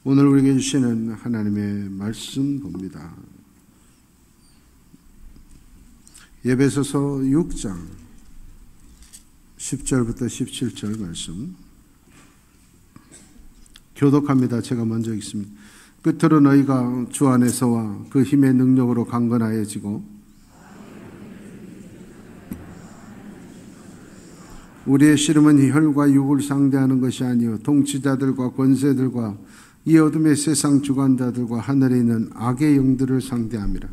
오늘 우리에게 주시는 하나님의 말씀 봅니다. 에베소서 6장 10절부터 17절 말씀 교독합니다. 제가 먼저 읽습니다. 끝으로 너희가 주 안에서와 그 힘의 능력으로 강건하여지고 우리의 씨름은 혈과 육을 상대하는 것이 아니요 통치자들과 권세들과 이 어둠의 세상 주관자들과 하늘에 있는 악의 영들을 상대함이라.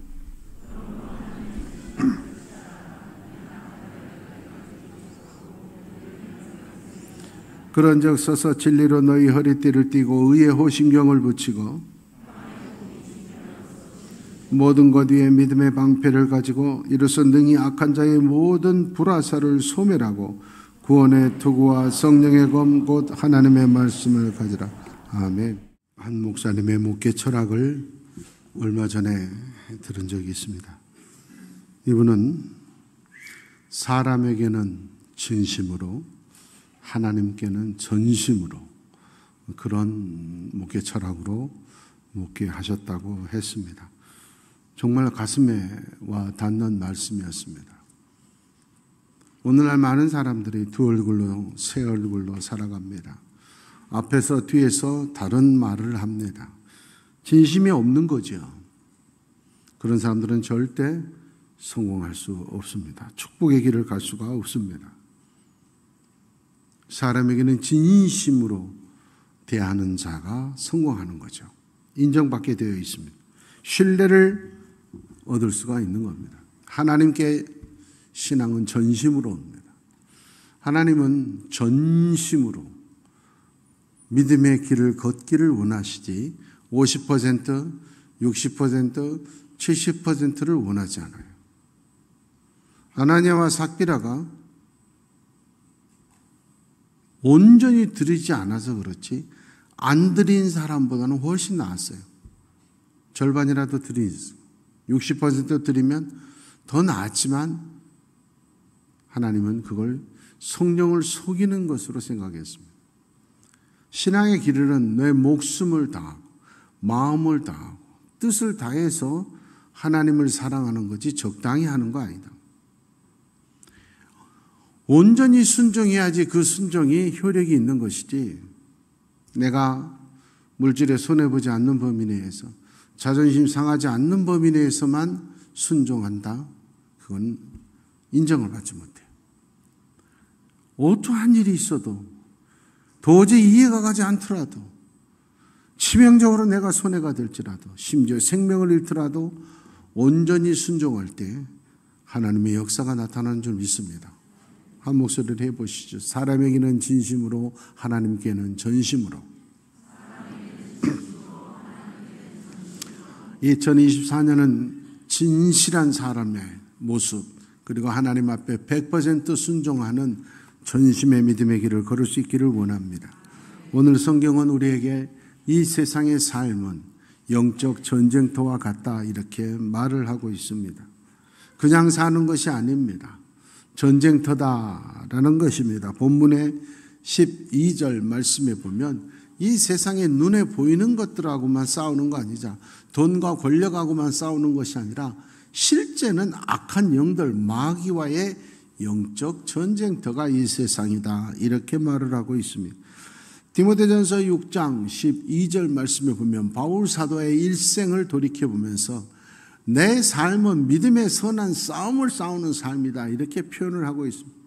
그런즉 서서 진리로 너희 허리띠를 띠고 의의 호심경을 붙이고 모든 것 위에 믿음의 방패를 가지고 이로써 능히 악한 자의 모든 불화살을 소멸하고 구원의 투구와 성령의 검 곧 하나님의 말씀을 가지라. 아멘. 한 목사님의 목회 철학을 얼마 전에 들은 적이 있습니다. 이분은 사람에게는 진심으로 하나님께는 전심으로 그런 목회 철학으로 목회하셨다고 했습니다. 정말 가슴에 와 닿는 말씀이었습니다. 오늘날 많은 사람들이 두 얼굴로 세 얼굴로 살아갑니다. 앞에서 뒤에서 다른 말을 합니다. 진심이 없는 거죠. 그런 사람들은 절대 성공할 수 없습니다. 축복의 길을 갈 수가 없습니다. 사람에게는 진심으로 대하는 자가 성공하는 거죠. 인정받게 되어 있습니다. 신뢰를 얻을 수가 있는 겁니다. 하나님께 신앙은 전심으로 옵니다. 하나님은 전심으로 믿음의 길을 걷기를 원하시지 50%, 60%, 70%를 원하지 않아요. 아나니아와 삽비라가 온전히 드리지 않아서 그렇지 안 드린 사람보다는 훨씬 나았어요. 절반이라도 드리지 60% 드리면 더 나았지만 하나님은 그걸 성령을 속이는 것으로 생각했습니다. 신앙의 길은 내 목숨을 다하고 마음을 다하고 뜻을 다해서 하나님을 사랑하는 거지 적당히 하는 거 아니다. 온전히 순종해야지 그 순종이 효력이 있는 것이지 내가 물질에 손해보지 않는 범위 내에서 자존심 상하지 않는 범위 내에서만 순종한다. 그건 인정을 받지 못해요. 어떠한 일이 있어도 도저히 이해가 가지 않더라도 치명적으로 내가 손해가 될지라도 심지어 생명을 잃더라도 온전히 순종할 때 하나님의 역사가 나타나는 줄 믿습니다. 한 목소리를 해보시죠. 사람에게는 진심으로 하나님께는 전심으로. 2024년은 진실한 사람의 모습 그리고 하나님 앞에 100% 순종하는 전심의 믿음의 길을 걸을 수 있기를 원합니다. 오늘 성경은 우리에게 이 세상의 삶은 영적 전쟁터와 같다 이렇게 말을 하고 있습니다. 그냥 사는 것이 아닙니다. 전쟁터다라는 것입니다. 본문의 12절 말씀에 보면 이 세상에 눈에 보이는 것들하고만 싸우는 거 아니자 돈과 권력하고만 싸우는 것이 아니라 실제는 악한 영들 마귀와의 영적 전쟁터가 이 세상이다 이렇게 말을 하고 있습니다. 디모데전서 6장 12절 말씀에 보면 바울 사도의 일생을 돌이켜보면서 내 삶은 믿음의 선한 싸움을 싸우는 삶이다 이렇게 표현을 하고 있습니다.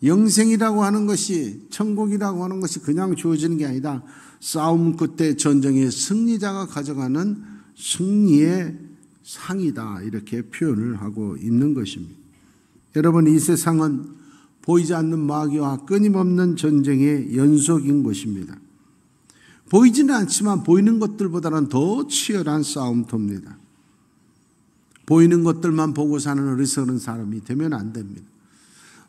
영생이라고 하는 것이 천국이라고 하는 것이 그냥 주어지는 게 아니다. 싸움 끝에 전쟁의 승리자가 가져가는 승리의 상이다 이렇게 표현을 하고 있는 것입니다. 여러분 이 세상은 보이지 않는 마귀와 끊임없는 전쟁의 연속인 것입니다. 보이지는 않지만 보이는 것들보다는 더 치열한 싸움터입니다. 보이는 것들만 보고 사는 어리석은 사람이 되면 안 됩니다.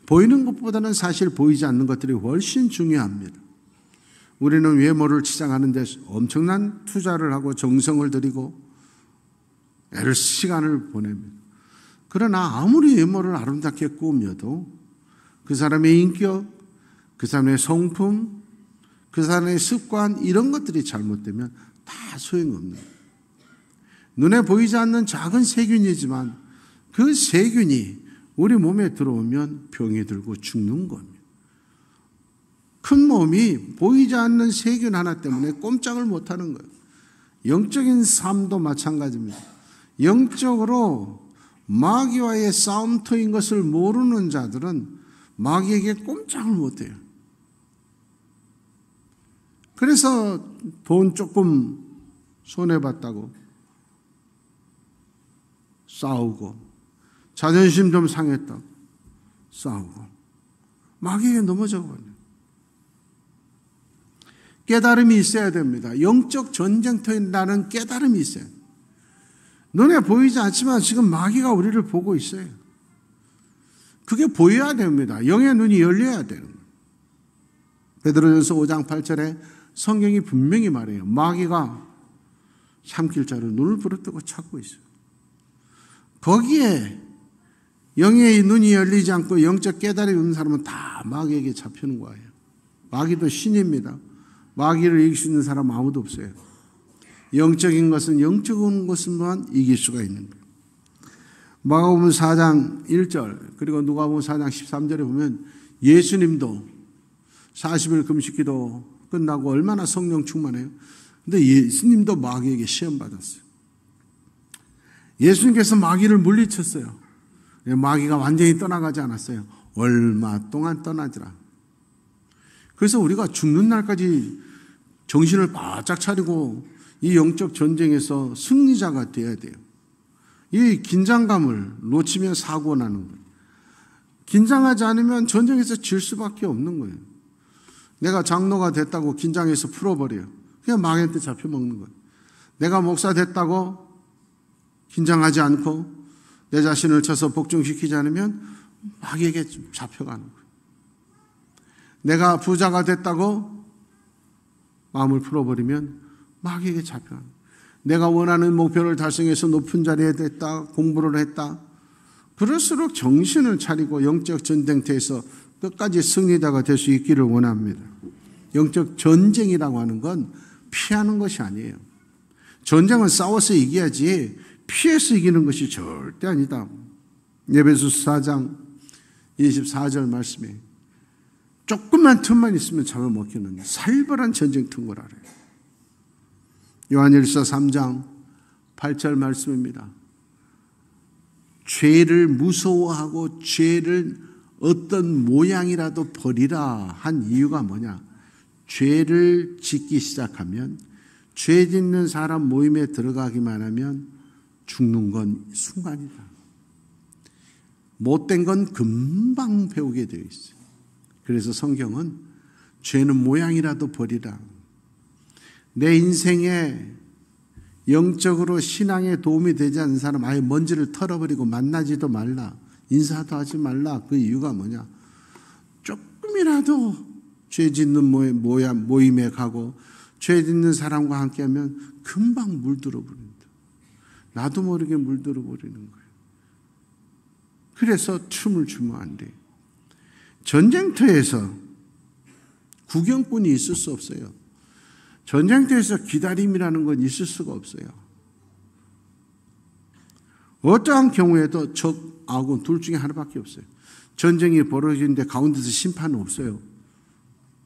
보이는 것보다는 사실 보이지 않는 것들이 훨씬 중요합니다. 우리는 외모를 치장하는 데 엄청난 투자를 하고 정성을 들이고 애를 시간을 보냅니다. 그러나 아무리 외모를 아름답게 꾸며도 그 사람의 인격, 그 사람의 성품, 그 사람의 습관 이런 것들이 잘못되면 다 소용없는 거예요. 눈에 보이지 않는 작은 세균이지만 그 세균이 우리 몸에 들어오면 병이 들고 죽는 겁니다. 큰 몸이 보이지 않는 세균 하나 때문에 꼼짝을 못하는 거예요. 영적인 삶도 마찬가지입니다. 영적으로 마귀와의 싸움터인 것을 모르는 자들은 마귀에게 꼼짝을 못해요. 그래서 돈 조금 손해봤다고 싸우고, 자존심 좀 상했다고 싸우고, 마귀에게 넘어져 버려요. 깨달음이 있어야 됩니다. 영적 전쟁터라는 깨달음이 있어요. 눈에 보이지 않지만 지금 마귀가 우리를 보고 있어요. 그게 보여야 됩니다. 영의 눈이 열려야 되는 거예요. 베드로전서 5장 8절에 성경이 분명히 말해요. 마귀가 삼킬 자를 눈을 부릅뜨고 찾고 있어요. 거기에 영의 눈이 열리지 않고 영적 깨달음이 없는 사람은 다 마귀에게 잡히는 거예요. 마귀도 신입니다. 마귀를 이길 수 있는 사람 아무도 없어요. 영적인 것은 영적인 것만 이길 수가 있는 거예요. 마가복음 4장 1절 그리고 누가복음 4장 13절에 보면 예수님도 40일 금식기도 끝나고 얼마나 성령 충만해요. 근데 예수님도 마귀에게 시험받았어요. 예수님께서 마귀를 물리쳤어요. 마귀가 완전히 떠나가지 않았어요. 얼마 동안 떠나지라. 그래서 우리가 죽는 날까지 정신을 바짝 차리고 이 영적 전쟁에서 승리자가 되어야 돼요. 이 긴장감을 놓치면 사고 나는 거예요. 긴장하지 않으면 전쟁에서 질 수밖에 없는 거예요. 내가 장로가 됐다고 긴장해서 풀어버려요. 그냥 마귀한테 잡혀먹는 거예요. 내가 목사 됐다고 긴장하지 않고 내 자신을 쳐서 복종시키지 않으면 마귀에게 잡혀가는 거예요. 내가 부자가 됐다고 마음을 풀어버리면 마귀에게 잡혀가는 거예요. 내가 원하는 목표를 달성해서 높은 자리에 됐다, 공부를 했다. 그럴수록 정신을 차리고 영적 전쟁터에서 끝까지 승리자가 될 수 있기를 원합니다. 영적 전쟁이라고 하는 건 피하는 것이 아니에요. 전쟁은 싸워서 이겨야지 피해서 이기는 것이 절대 아니다. 에베소서 4장 24절 말씀에 조금만 틈만 있으면 잡아먹히는 살벌한 전쟁터인 걸 알아요. 요한일서 3장 8절 말씀입니다. 죄를 무서워하고 죄를 어떤 모양이라도 버리라 한 이유가 뭐냐? 죄를 짓기 시작하면 죄 짓는 사람 모임에 들어가기만 하면 죽는 건 순간이다. 못된 건 금방 배우게 되어 있어요. 그래서 성경은 죄는 모양이라도 버리라. 내 인생에 영적으로 신앙에 도움이 되지 않는 사람 아예 먼지를 털어버리고 만나지도 말라. 인사도 하지 말라. 그 이유가 뭐냐? 조금이라도 죄 짓는 모임에 가고 죄 짓는 사람과 함께하면 금방 물들어 버린다. 나도 모르게 물들어 버리는 거예요. 그래서 춤을 추면 안 돼요. 전쟁터에서 구경꾼이 있을 수 없어요. 전쟁터에서 기다림이라는 건 있을 수가 없어요. 어떠한 경우에도 적, 아군 둘 중에 하나밖에 없어요. 전쟁이 벌어지는데 가운데서 심판은 없어요.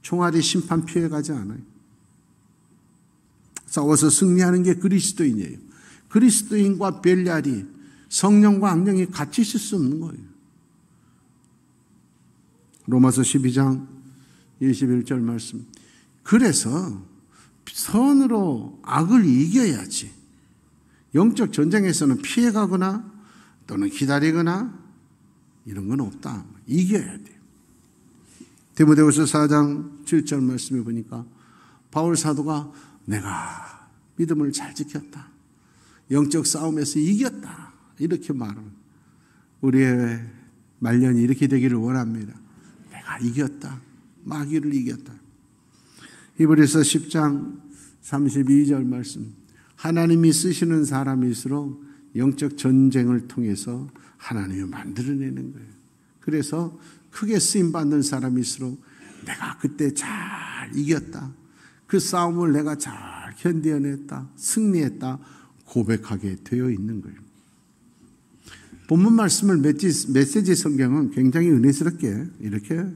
총알이 심판 피해가지 않아요. 싸워서 승리하는 게 그리스도인이에요. 그리스도인과 벨리알이 성령과 악령이 같이 있을 수 없는 거예요. 로마서 12장 21절 말씀. 그래서 선으로 악을 이겨야지. 영적 전쟁에서는 피해가거나 또는 기다리거나 이런 건 없다. 이겨야 돼요. 디모데후서 4장 7절 말씀해 보니까 바울 사도가 내가 믿음을 잘 지켰다. 영적 싸움에서 이겼다. 이렇게 말하는 우리의 말년이 이렇게 되기를 원합니다. 내가 이겼다. 마귀를 이겼다. 히브리서 10장 32절 말씀. 하나님이 쓰시는 사람일수록 영적 전쟁을 통해서 하나님이 만들어내는 거예요. 그래서 크게 쓰임받는 사람일수록 내가 그때 잘 이겼다. 그 싸움을 내가 잘 견뎌냈다, 승리했다 고백하게 되어 있는 거예요. 본문 말씀을 메시지 성경은 굉장히 은혜스럽게 이렇게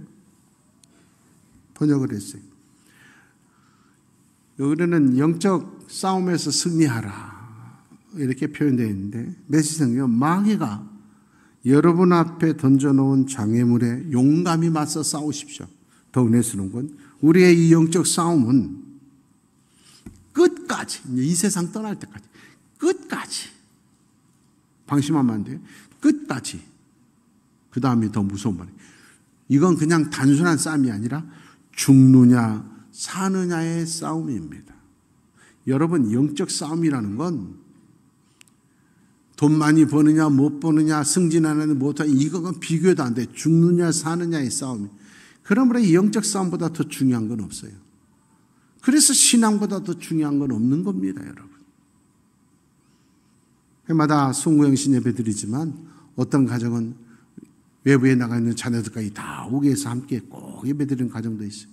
번역을 했어요. 여기는 영적 싸움에서 승리하라 이렇게 표현되어 있는데, 메시지 성경은 마귀가 여러분 앞에 던져놓은 장애물에 용감히 맞서 싸우십시오. 더 은혜스러운 건 우리의 이 영적 싸움은 끝까지, 이 세상 떠날 때까지 끝까지 방심하면 안 돼요. 끝까지. 그 다음에 더 무서운 말이에요. 이건 그냥 단순한 싸움이 아니라 죽느냐 사느냐의 싸움입니다. 여러분, 영적 싸움이라는 건 돈 많이 버느냐 못 버느냐 승진하느냐 못하냐 이거는 비교도 안 돼. 죽느냐 사느냐의 싸움이. 그러므로 이 영적 싸움보다 더 중요한 건 없어요. 그래서 신앙보다 더 중요한 건 없는 겁니다, 여러분. 해마다 송구영신 예배 드리지만 어떤 가정은 외부에 나가 있는 자녀들까지 다 오게 해서 함께 꼭 예배 드리는 가정도 있어요.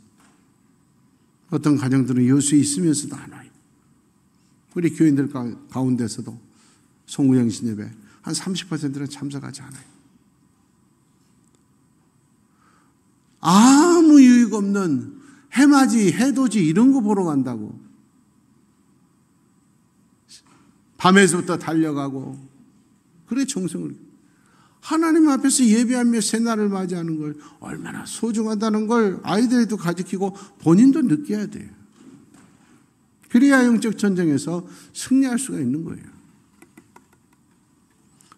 어떤 가정들은 여수에 있으면서도 안 와요. 우리 교인들 가운데서도 송구영신 예배 한 30%는 참석하지 않아요. 아무 유익 없는 해맞이, 해돋이 이런 거 보러 간다고. 밤에서부터 달려가고. 그래 정성을. 하나님 앞에서 예배하며 새날을 맞이하는 걸 얼마나 소중하다는 걸 아이들에도 가르치고 본인도 느껴야 돼요. 그래야 영적 전쟁에서 승리할 수가 있는 거예요.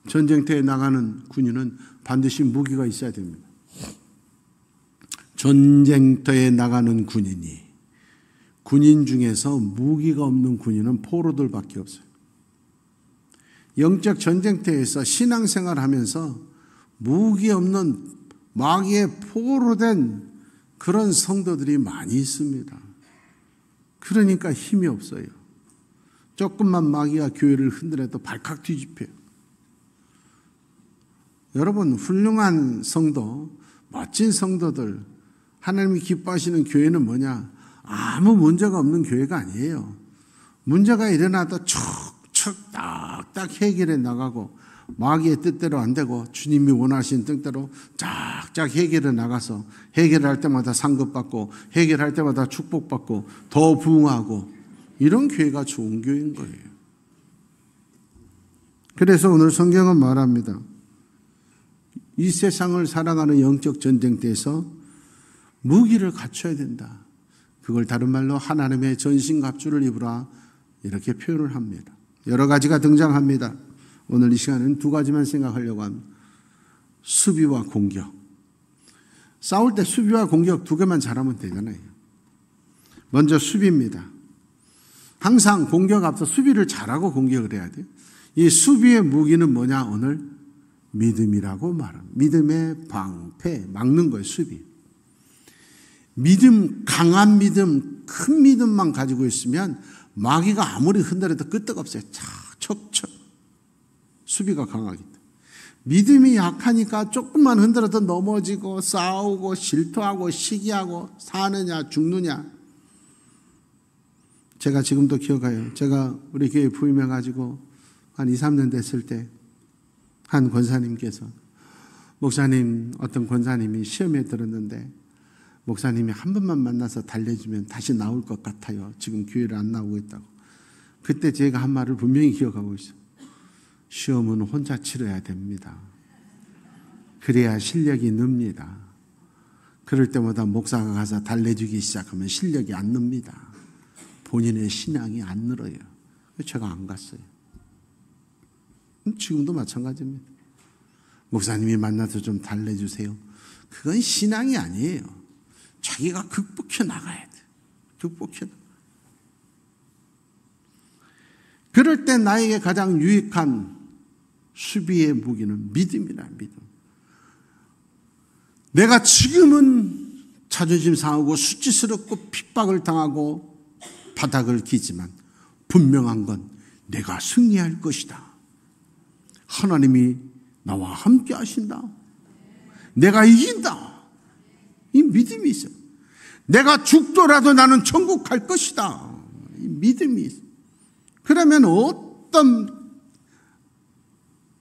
전쟁터에 나가는 군인은 반드시 무기가 있어야 됩니다. 전쟁터에 나가는 군인 중에서 무기가 없는 군인은 포로들밖에 없어요. 영적 전쟁터에서 신앙생활 하면서 무기 없는 마귀의 포로된 그런 성도들이 많이 있습니다. 그러니까 힘이 없어요. 조금만 마귀가 교회를 흔들어도 발칵 뒤집혀요. 여러분, 훌륭한 성도, 멋진 성도들, 하나님이 기뻐하시는 교회는 뭐냐? 아무 문제가 없는 교회가 아니에요. 문제가 일어나도 척척 딱딱 해결해 나가고 마귀의 뜻대로 안 되고 주님이 원하신 뜻대로 쫙쫙 해결해 나가서 해결할 때마다 상급받고 해결할 때마다 축복받고 더 부흥하고 이런 교회가 좋은 교회인 거예요. 그래서 오늘 성경은 말합니다. 이 세상을 살아가는 영적 전쟁터에서 무기를 갖춰야 된다. 그걸 다른 말로 하나님의 전신갑주를 입으라 이렇게 표현을 합니다. 여러 가지가 등장합니다. 오늘 이 시간은 두 가지만 생각하려고 합니다. 수비와 공격. 싸울 때 수비와 공격 두 개만 잘하면 되잖아요. 먼저 수비입니다. 항상 공격 앞서 수비를 잘하고 공격을 해야 돼요. 이 수비의 무기는 뭐냐? 오늘 믿음이라고 말합니다. 믿음의 방패, 막는 거예요, 수비. 믿음, 강한 믿음, 큰 믿음만 가지고 있으면 마귀가 아무리 흔들어도 끄떡없어요. 척척. 수비가 강하기 때문에. 믿음이 약하니까 조금만 흔들어도 넘어지고 싸우고 질투하고 시기하고 사느냐 죽느냐. 제가 지금도 기억해요. 제가 우리 교회 부임해가지고 한 2, 3년 됐을 때 한 권사님께서 목사님, 어떤 권사님이 시험에 들었는데 목사님이 한 번만 만나서 달래주면 다시 나올 것 같아요. 지금 교회를 안 나오고 있다고. 그때 제가 한 말을 분명히 기억하고 있어요. 시험은 혼자 치러야 됩니다. 그래야 실력이 늡니다. 그럴 때마다 목사가 가서 달래주기 시작하면 실력이 안 늡니다. 본인의 신앙이 안 늘어요. 제가 안 갔어요. 지금도 마찬가지입니다. 목사님이 만나서 좀 달래주세요. 그건 신앙이 아니에요. 자기가 극복해 나가야 돼. 극복해 나가. 그럴 때 나에게 가장 유익한 수비의 무기는 믿음이라, 믿음. 내가 지금은 자존심 상하고 수치스럽고 핍박을 당하고 바닥을 기지만 분명한 건 내가 승리할 것이다. 하나님이 나와 함께 하신다. 내가 이긴다. 이 믿음이 있어요. 내가 죽더라도 나는 천국 갈 것이다. 이 믿음이 있어요. 그러면 어떤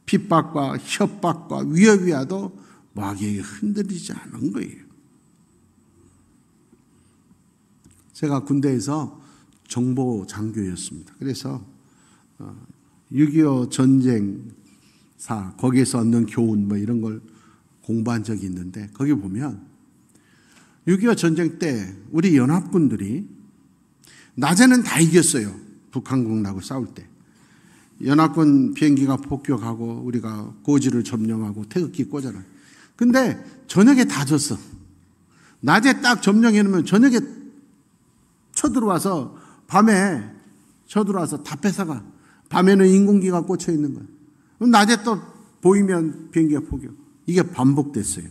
핍박과 협박과 위협이 와도 마귀에게 흔들리지 않은 거예요. 제가 군대에서 정보 장교였습니다. 그래서 6.25 전쟁사 거기에서 얻는 교훈 뭐 이런 걸 공부한 적이 있는데 거기 보면 6.25 전쟁 때 우리 연합군들이 낮에는 다 이겼어요. 북한군하고 싸울 때. 연합군 비행기가 폭격하고 우리가 고지를 점령하고 태극기 꽂아놔요. 근데 저녁에 다 졌어. 낮에 딱 점령해 놓으면 저녁에 쳐들어와서 밤에 쳐들어와서 다 뺏어가. 밤에는 인공기가 꽂혀 있는 거야. 그럼 낮에 또 보이면 비행기가 폭격. 이게 반복됐어요.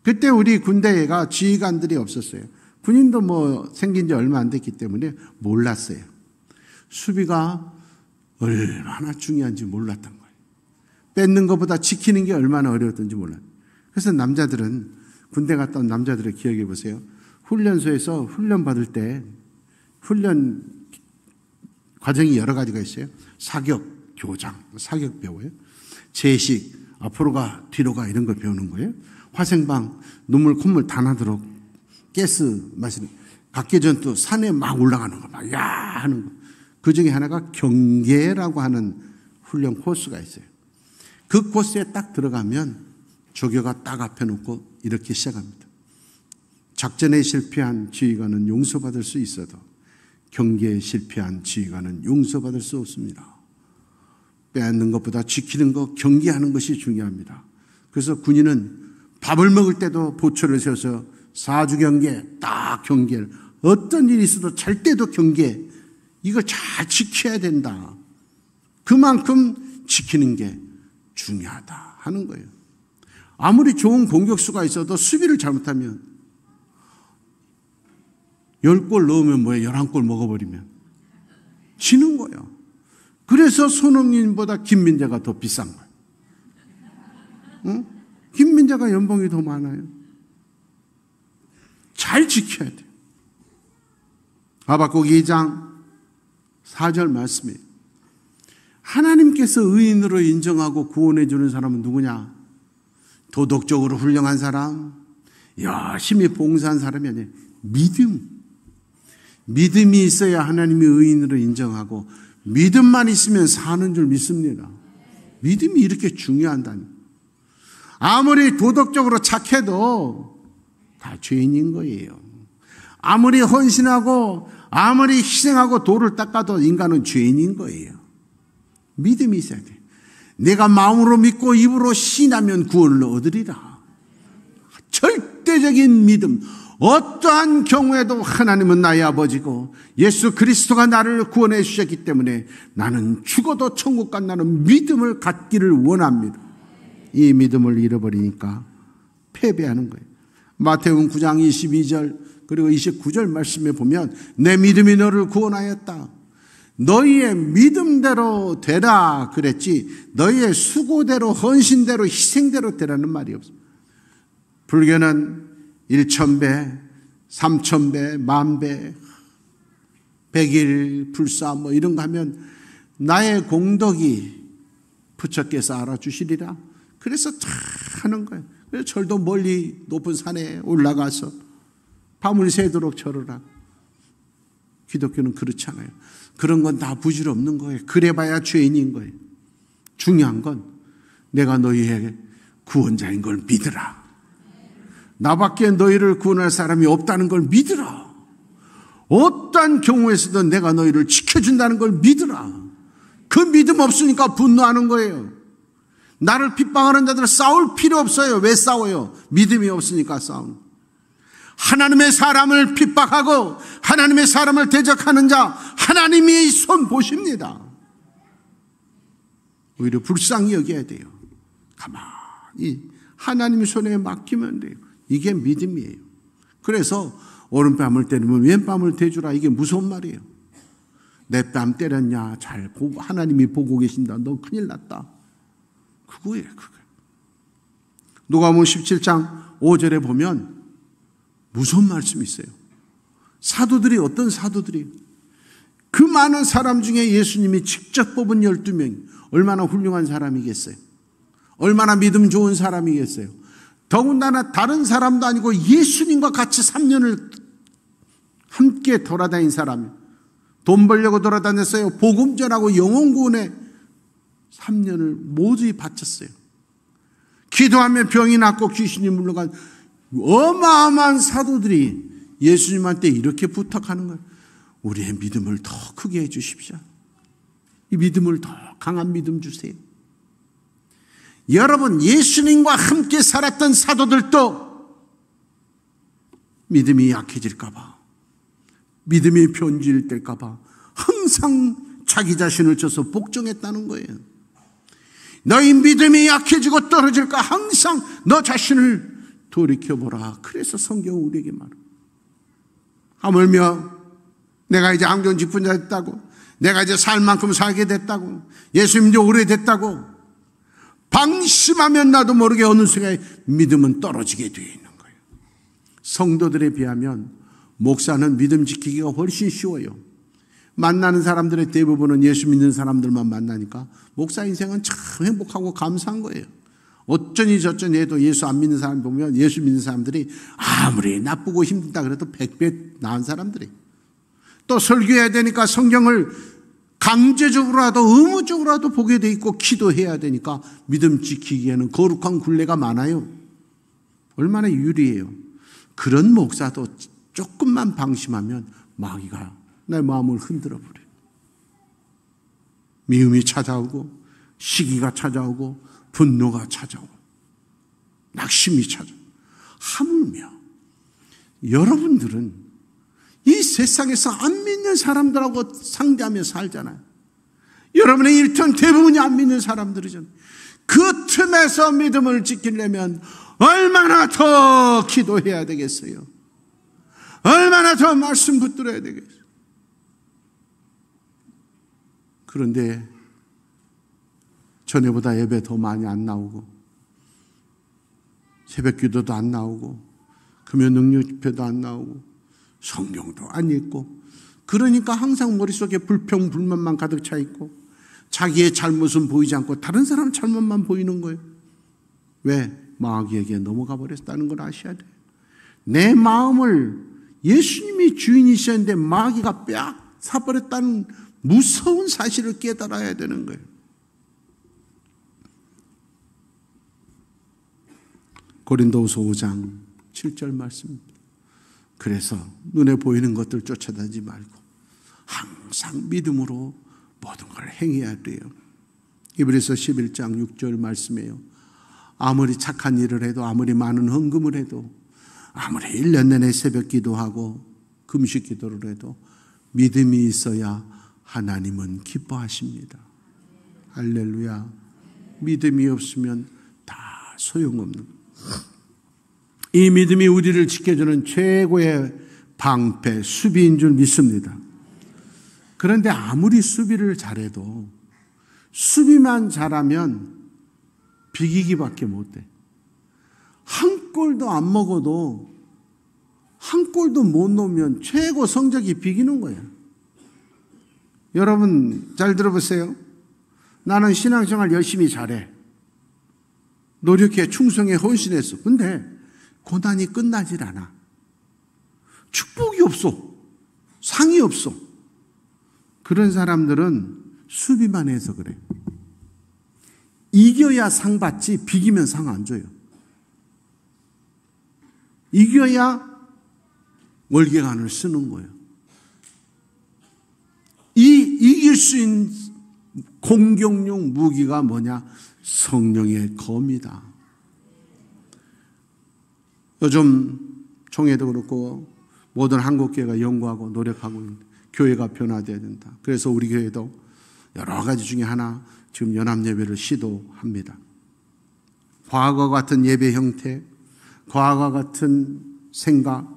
그때 우리 군대가 지휘관들이 없었어요. 군인도 뭐 생긴 지 얼마 안 됐기 때문에 몰랐어요. 수비가 얼마나 중요한지 몰랐던 거예요. 뺏는 것보다 지키는 게 얼마나 어려웠던지 몰라요. 그래서 남자들은 군대 갔다 온 남자들을 기억해 보세요. 훈련소에서 훈련 받을 때 훈련 과정이 여러 가지가 있어요. 사격, 교장, 사격 배워요. 제식, 앞으로 가, 뒤로 가 이런 걸 배우는 거예요. 화생방, 눈물, 콧물 다 나도록 가스 마시는 각계전투 산에 막 올라가는 거 막 야 하는 거. 그 중에 하나가 경계라고 하는 훈련 코스가 있어요. 그 코스에 딱 들어가면 조교가 딱 앞에 놓고 이렇게 시작합니다. 작전에 실패한 지휘관은 용서받을 수 있어도 경계에 실패한 지휘관은 용서받을 수 없습니다. 빼앗는 것보다 지키는 것, 경계하는 것이 중요합니다. 그래서 군인은 밥을 먹을 때도 보초를 세워서 사주경계, 딱 경계를. 어떤 일이 있어도 잘 때도 경계. 이걸 잘 지켜야 된다. 그만큼 지키는 게 중요하다 하는 거예요. 아무리 좋은 공격수가 있어도 수비를 잘못하면 10골 넣으면 뭐예요? 11골 먹어버리면 지는 거예요. 그래서 손흥민보다 김민재가 더 비싼 거예요. 응? 김민재가 연봉이 더 많아요. 잘 지켜야 돼요. 하박국 2장 4절 말씀이에요. 하나님께서 의인으로 인정하고 구원해 주는 사람은 누구냐? 도덕적으로 훌륭한 사람, 열심히 봉사한 사람이 아니에요. 믿음이 있어야 하나님이 의인으로 인정하고 믿음만 있으면 사는 줄 믿습니다. 믿음이 이렇게 중요한다니. 아무리 도덕적으로 착해도 다 죄인인 거예요. 아무리 헌신하고 아무리 희생하고 도를 닦아도 인간은 죄인인 거예요. 믿음이 있어야 돼. 내가 마음으로 믿고 입으로 신하면 구원을 얻으리라. 절대적인 믿음. 어떠한 경우에도 하나님은 나의 아버지고 예수 그리스도가 나를 구원해 주셨기 때문에 나는 죽어도 천국 간다는 믿음을 갖기를 원합니다. 이 믿음을 잃어버리니까 패배하는 거예요. 마태복음 9장 22절 그리고 29절 말씀에 보면 내 믿음이 너를 구원하였다. 너희의 믿음대로 되라 그랬지 너희의 수고대로 헌신대로 희생대로 되라는 말이 없습니다. 불교는 1000배, 3000배, 10,000배, 100일 불사 뭐 이런 거 하면 나의 공덕이 부처께서 알아주시리라. 그래서 다 하는 거예요. 그래서 절도 멀리 높은 산에 올라가서 밤을 새도록 절하라. 기독교는 그렇지 않아요. 그런 건 다 부질없는 거예요. 그래봐야 죄인인 거예요. 중요한 건 내가 너희의 구원자인 걸 믿으라. 나밖에 너희를 구원할 사람이 없다는 걸 믿으라. 어떠한 경우에서도 내가 너희를 지켜준다는 걸 믿으라. 그 믿음 없으니까 분노하는 거예요. 나를 핍박하는 자들 싸울 필요 없어요. 왜 싸워요? 믿음이 없으니까 싸우는 거예요. 하나님의 사람을 핍박하고 하나님의 사람을 대적하는 자 하나님이 손 보십니다. 오히려 불쌍히 여겨야 돼요. 가만히 하나님의 손에 맡기면 돼요. 이게 믿음이에요. 그래서 오른뺨을 때리면 왼뺨을 대주라. 이게 무서운 말이에요. 내 뺨 때렸냐? 잘 보고 하나님이 보고 계신다. 너 큰일 났다. 그거예요. 그거. 누가복음 17장 5절에 보면 무서운 말씀이 있어요. 사도들이 어떤 사도들이 그 많은 사람 중에 예수님이 직접 뽑은 12명이 얼마나 훌륭한 사람이겠어요. 얼마나 믿음 좋은 사람이겠어요. 더군다나 다른 사람도 아니고 예수님과 같이 3년을 함께 돌아다닌 사람이에요. 돈 벌려고 돌아다녔어요. 복음 전하고 영혼 구원에 3년을 모두히 바쳤어요. 기도하면 병이 낫고 귀신이 물러간 어마어마한 사도들이 예수님한테 이렇게 부탁하는 거예요. 우리의 믿음을 더 크게 해 주십시오. 이 믿음을 더 강한 믿음 주세요. 여러분, 예수님과 함께 살았던 사도들도 믿음이 약해질까 봐, 믿음이 변질될까 봐 항상 자기 자신을 쳐서 복종했다는 거예요. 너희 믿음이 약해지고 떨어질까 항상 너 자신을 돌이켜보라. 그래서 성경은 우리에게 말합니다. 하물며 내가 이제 안경 짚은 자 됐다고, 내가 이제 살 만큼 살게 됐다고, 예수 믿은 지 오래됐다고 방심하면 나도 모르게 어느 순간에 믿음은 떨어지게 되어 있는 거예요. 성도들에 비하면 목사는 믿음 지키기가 훨씬 쉬워요. 만나는 사람들의 대부분은 예수 믿는 사람들만 만나니까 목사 인생은 참 행복하고 감사한 거예요. 어쩌니 저쩌니 해도 예수 안 믿는 사람 보면 예수 믿는 사람들이 아무리 나쁘고 힘들다 그래도 100배 나은 사람들이, 또 설교해야 되니까 성경을 강제적으로라도 의무적으로라도 보게 돼 있고 기도해야 되니까 믿음 지키기에는 거룩한 굴레가 많아요. 얼마나 유리해요. 그런 목사도 조금만 방심하면 마귀가 내 마음을 흔들어 버려요. 미움이 찾아오고 시기가 찾아오고 분노가 찾아오고 낙심이 찾아오고, 하물며 여러분들은 이 세상에서 안 믿는 사람들하고 상대하며 살잖아요. 여러분의 일터는 대부분이 안 믿는 사람들이잖아요. 그 틈에서 믿음을 지키려면 얼마나 더 기도해야 되겠어요. 얼마나 더 말씀 붙들어야 되겠어요. 그런데 전에보다 예배 더 많이 안 나오고, 새벽 기도도 안 나오고, 금요 능력 집회도 안 나오고, 성경도 안 읽고, 그러니까 항상 머릿속에 불평 불만만 가득 차 있고 자기의 잘못은 보이지 않고 다른 사람 잘못만 보이는 거예요. 왜? 마귀에게 넘어가 버렸다는 걸 아셔야 돼요. 내 마음을 예수님이 주인이셨는데 마귀가 빽 사버렸다는 무서운 사실을 깨달아야 되는 거예요. 고린도후서 5장 7절 말씀입니다. 그래서 눈에 보이는 것들 쫓아다니지 말고 항상 믿음으로 모든 걸 행해야 돼요. 히브리서 11장 6절 말씀이에요. 아무리 착한 일을 해도, 아무리 많은 헌금을 해도, 아무리 1년 내내 새벽 기도하고 금식 기도를 해도 믿음이 있어야 하나님은 기뻐하십니다. 할렐루야. 믿음이 없으면 다 소용없는 거예요. 이 믿음이 우리를 지켜주는 최고의 방패, 수비인 줄 믿습니다. 그런데 아무리 수비를 잘해도 수비만 잘하면 비기기밖에 못해. 한 골도 안 먹어도, 한 골도 못 넣으면 최고 성적이 비기는 거예요. 여러분 잘 들어보세요. 나는 신앙생활 열심히 잘해. 노력해, 충성해, 헌신했어. 근데 고난이 끝나질 않아. 축복이 없어. 상이 없어. 그런 사람들은 수비만 해서 그래. 이겨야 상 받지 비기면 상 안 줘요. 이겨야 월계관을 쓰는 거예요. 이길 수 있는 공격용 무기가 뭐냐? 성령의 검이다. 요즘 총회도 그렇고 모든 한국교회가 연구하고 노력하고 있는데 교회가 변화되어야 된다. 그래서 우리 교회도 여러 가지 중에 하나 지금 연합예배를 시도합니다. 과거 같은 예배 형태, 과거 같은 생각,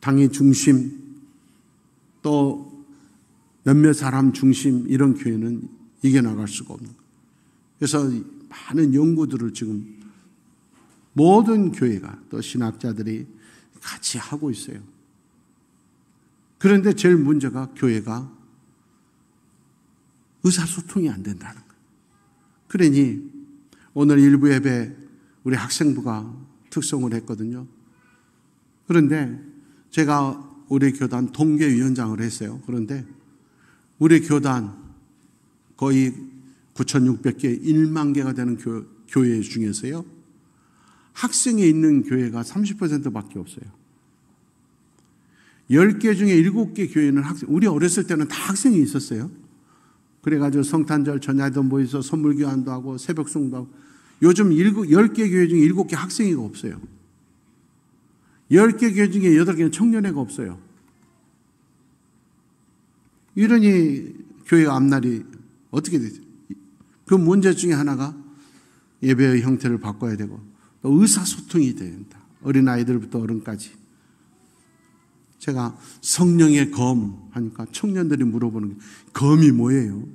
당의 중심, 또 몇몇 사람 중심, 이런 교회는 이겨나갈 수가 없는 거예요. 그래서 많은 연구들을 지금 모든 교회가, 또 신학자들이 같이 하고 있어요. 그런데 제일 문제가 교회가 의사소통이 안 된다는 거예요. 그러니 오늘 일부 예배 우리 학생부가 특송을 했거든요. 그런데 제가 우리 교단 동계위원장을 했어요. 그런데 우리 교단 거의 9,600개, 1만 개가 되는 교회 중에서요, 학생이 있는 교회가 30%밖에 없어요. 10개 중에 7개 교회는 우리 어렸을 때는 다 학생이 있었어요. 그래가지고 성탄절 전야도 모여서 선물 교환도 하고 새벽송도 하고. 요즘 10개 교회 중에 7개 학생회가 없어요. 10개 교회 중에 8개는 청년회가 없어요. 이러니 교회가 앞날이 어떻게 되죠? 그 문제 중에 하나가 예배의 형태를 바꿔야 되고 또 의사소통이 된다. 어린아이들부터 어른까지. 제가 성령의 검 하니까 청년들이 물어보는 게 검이 뭐예요?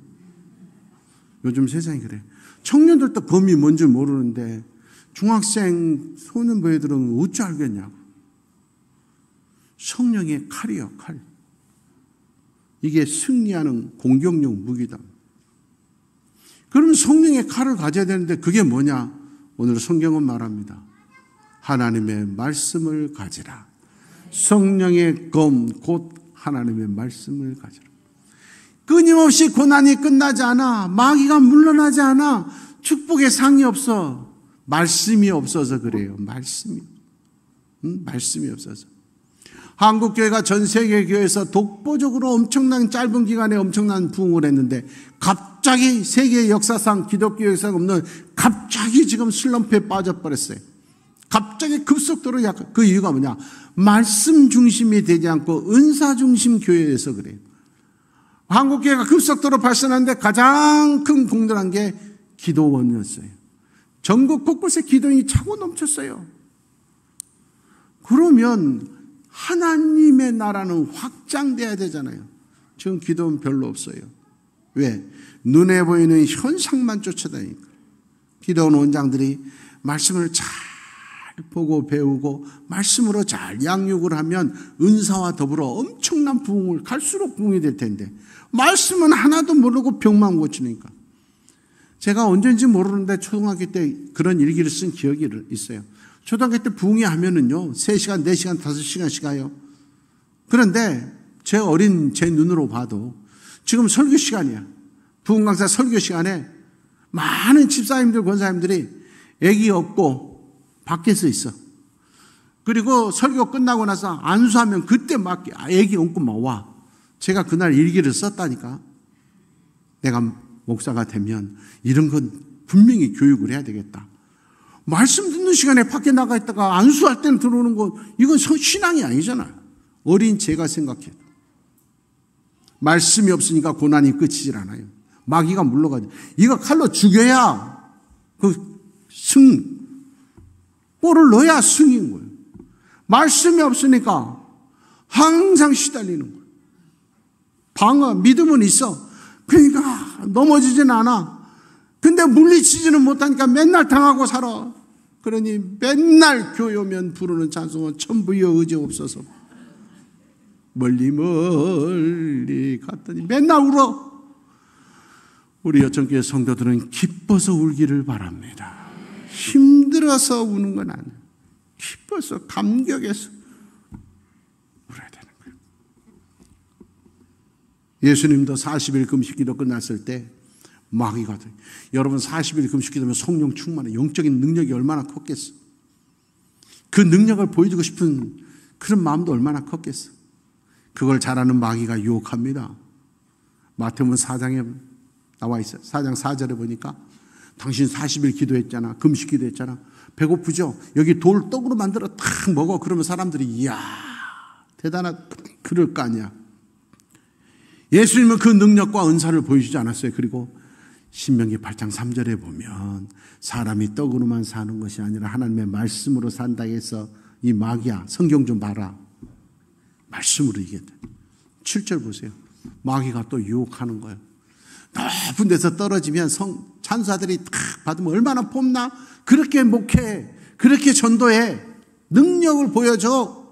요즘 세상이 그래요. 청년들도 검이 뭔지 모르는데 중학생 소년부애들은 어찌 알겠냐고. 성령의 칼이요, 칼. 이게 승리하는 공격용 무기다. 그럼 성령의 칼을 가져야 되는데 그게 뭐냐? 오늘 성경은 말합니다. 하나님의 말씀을 가지라. 성령의 검, 곧 하나님의 말씀을 가지라. 끊임없이 고난이 끝나지 않아. 마귀가 물러나지 않아. 축복의 상이 없어. 말씀이 없어서 그래요. 말씀이 없어서. 한국교회가 전 세계 교회에서 독보적으로 엄청난 짧은 기간에 엄청난 부흥을 했는데 갑자기 세계 역사상 기독교 역사가 없는 갑자기 지금 슬럼프에 빠져버렸어요. 갑자기 급속도로 약간. 그 이유가 뭐냐? 말씀 중심이 되지 않고 은사 중심 교회에서 그래요. 한국교회가 급속도로 발전하는데 가장 큰 공헌한 게 기도원이었어요. 전국 곳곳에 기도인이 차고 넘쳤어요. 그러면 하나님의 나라는 확장돼야 되잖아요. 지금 기도는 별로 없어요. 왜? 눈에 보이는 현상만 쫓아다니니까. 기도원 원장들이 말씀을 잘 보고 배우고 말씀으로 잘 양육을 하면 은사와 더불어 엄청난 부흥을 갈수록 부흥이 될 텐데 말씀은 하나도 모르고 병만 고치니까. 제가 언제인지 모르는데 초등학교 때 그런 일기를 쓴 기억이 있어요. 초등학교 때 부흥이 하면은요 3시간, 4시간, 5시간씩 가요. 그런데 제 눈으로 봐도 지금 설교 시간이야. 부흥 강사 설교 시간에 많은 집사님들, 권사님들이 애기 업고 밖에서 있어. 그리고 설교 끝나고 나서 안수하면 그때 막 애기 얹고 막 와. 제가 그날 일기를 썼다니까. 내가 목사가 되면 이런 건 분명히 교육을 해야 되겠다. 말씀 듣는 시간에 밖에 나가 있다가 안수할 때는 들어오는 거 이건 신앙이 아니잖아요. 어린 제가 생각해도. 말씀이 없으니까 고난이 끝이질 않아요. 마귀가 물러가죠. 이거 칼로 죽여야 볼을 넣어야 승인 거예요. 말씀이 없으니까 항상 시달리는 거예요. 방어, 믿음은 있어. 그러니까 넘어지진 않아. 근데 물리치지는 못하니까 맨날 당하고 살아. 그러니 맨날 교회 오면 부르는 찬송은 천부여 의지 없어서 멀리 갔더니 맨날 울어. 우리 여천교회 성도들은 기뻐서 울기를 바랍니다. 힘들어서 우는 건 아니에요. 기뻐서 감격해서 울어야 되는 거예요. 예수님도 40일 금식기도 끝났을 때 마귀가 여러분 40일 금식기도면 성령 충만해. 영적인 능력이 얼마나 컸겠어. 그 능력을 보여주고 싶은 그런 마음도 얼마나 컸겠어. 그걸 잘하는 마귀가 유혹합니다. 마태복음 4장에 나와 있어요. 4장 4절에 보니까 당신 40일 기도했잖아. 금식 기도했잖아. 배고프죠? 여기 돌 떡으로 만들어 탁 먹어. 그러면 사람들이 이야 대단하다 그럴 거 아니야. 예수님은 그 능력과 은사를 보여주지 않았어요. 그리고 신명기 8장 3절에 보면 사람이 떡으로만 사는 것이 아니라 하나님의 말씀으로 산다 해서 이 마귀야 성경 좀 봐라. 말씀으로 이겼다. 7절 보세요. 마귀가 또 유혹하는 거예요. 높은 데서 떨어지면 찬사들이 탁 받으면 얼마나 폼나? 그렇게 목회해. 그렇게 전도해. 능력을 보여줘.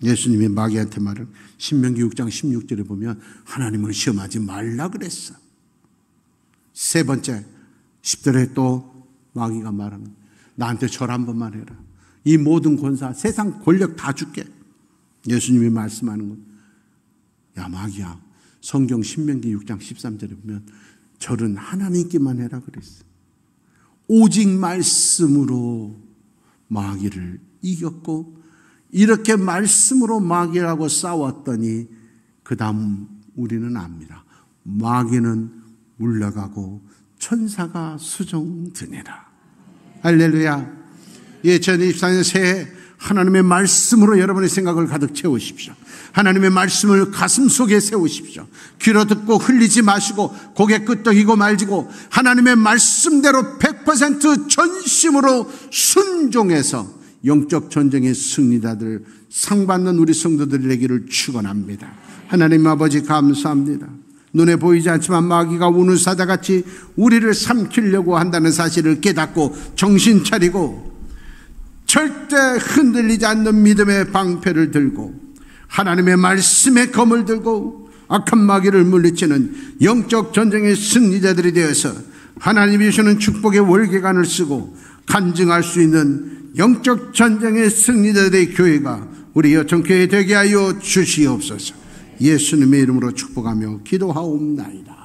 예수님이 마귀한테 말을 신명기 6장 16절에 보면 하나님을 시험하지 말라 그랬어. 세 번째 10절에 또 마귀가 말하는 나한테 절 한 번만 해라. 이 모든 권사 세상 권력 다 줄게. 예수님이 말씀하는 건 야 마귀야 성경 신명기 6장 13절에 보면 절은 하나님께만 해라 그랬어. 오직 말씀으로 마귀를 이겼고 이렇게 말씀으로 마귀라고 싸웠더니 그 다음 우리는 압니다. 마귀는 물러가고 천사가 수종드니라. 할렐루야. 2024년 새해 하나님의 말씀으로 여러분의 생각을 가득 채우십시오. 하나님의 말씀을 가슴 속에 세우십시오. 귀로 듣고 흘리지 마시고 고개 끄덕이고 말지고 하나님의 말씀대로 100% 전심으로 순종해서 영적 전쟁의 승리자들 상 받는 우리 성도들이 되기를 축원합니다. 하나님 아버지 감사합니다. 눈에 보이지 않지만 마귀가 우는 사자같이 우리를 삼키려고 한다는 사실을 깨닫고 정신 차리고 절대 흔들리지 않는 믿음의 방패를 들고 하나님의 말씀의 검을 들고 악한 마귀를 물리치는 영적 전쟁의 승리자들이 되어서 하나님이 주시는 축복의 월계관을 쓰고 간증할 수 있는 영적 전쟁의 승리자들의 교회가 우리 여천교회 되게 하여 주시옵소서. 예수님의 이름으로 축복하며 기도하옵나이다.